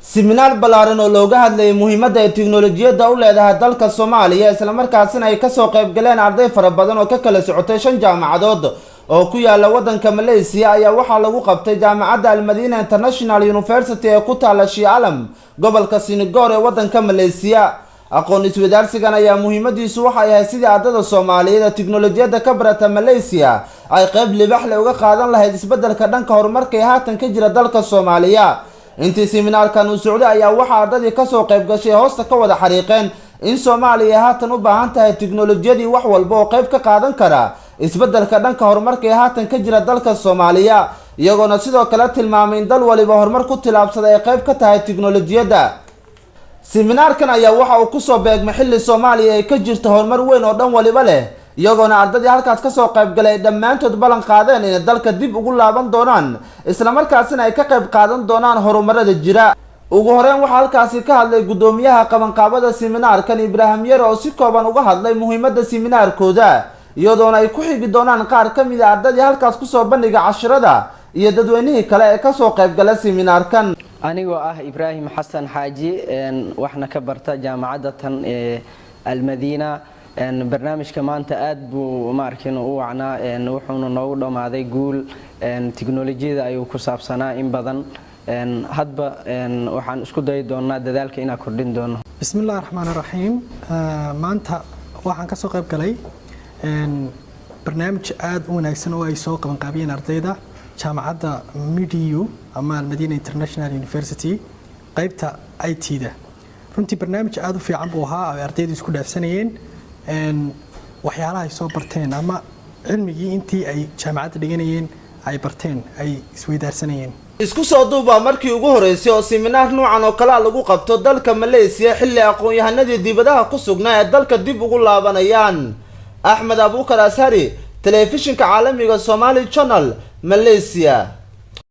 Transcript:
Seminar balaaran oo looga hadlayay muhiimadda ay tiknoolajiyadda u leedahay dalka Soomaaliya isla markaasina ay ka soo qayb galeen arday fara badan oo ka kala socotay 5 jaamacadood oo ku yaala wadanka Malaysia ayaa waxa lagu qabtay jaamacadda Al-Madina International University ee ku taala Shialam gobolka Singapore ee wadanka Malaysia. aqoon isweydaarsigan ayaa muhiimadiisu waxa ay sidii ardayda Soomaaliyeed tiknoolajiyadda ka barata Malaysia ay qayb libax leh uga qaadan lahayd isbeddelka dhanka horumarka ee haatan ka jira dalka Soomaaliya. intii seminaarkan uu socday ayaa waxa ardayda ka soo qayb gashay hoosta ka wada xariiqeen in Soomaaliya haatan u baahan tahay tiknoolajiyadii wax walba oo qayb ka qaadan kara isbeddelka dhanka horumarka ee haatan ka jira dalka Soomaaliya, iyagoona sidoo kale tilmaamay in dal waliba horumar ku tilaabsaday ay qayb ka tahay tiknoolajiyadda. seminaarkan ayaa waxa uu ku soo beegmay xilli Soomaaliya ay ka jirto horumar weyn oo dhan waliba leh, iyagoona ardayda halkaas ka soo qayb galay dhammaantood ballan qaadeen in dalka dib ugu laaban doonaan isla markaasina ay ka qayb qaadan doonaan horumarada jira. ugu horeen waxa halkaasi ka hadlay gudoomiyaha qabanqaabada seminaarkan Ibrahim Yar oo si kooban uga hadlay muhiimadda seminaarkooda, iyadoona ay ku xigi doonaan qaar ka mid ah ardayda halkaas ku soo bandhiga casharada iyo dadweynihii kale ee ka soo qayb galay seminaarkan. anigoo ah Ibrahim Xasan Xaaji waxna ka barta jaamacadda tan ee Al-Madina. barnaamijka maanta aad buu maarkin u wacnaa wuxuuna noogu dhamaaday guul tiknoolajiyada ayuu ku saabsanaa in badan hadba waxaan isku dayi doonaa dadaalka inaan kordhin doono. bismillaahir rahmaanir rahiim. maanta waxaan ka soo qayb galay barnaamij aad u wanaagsan oo ay soo qaban qaabiyeen ardayda jaamacadda MIDU ama Al-Madina International University qaybta IT-da. runtii barnaamij aad u fiican buu ahaa oo ardaydu isku dhaafsanayeen waxyaalaha ay soo barteen ama cilmigii intii ay jaamacadda dhiganayeen ay barteen ay isweydaarsanayeen. isku soo duuba markii ugu horeysay oo seminar noocan oo kala lagu qabto dalka Malaysia xilli aqoon-yahanadii dibadaha ku sugnaa ee dalka dib ugu laabanayaan. Axmed Abuukar Ashari, telefishinka caalamiga Somali Channel, Malaysia.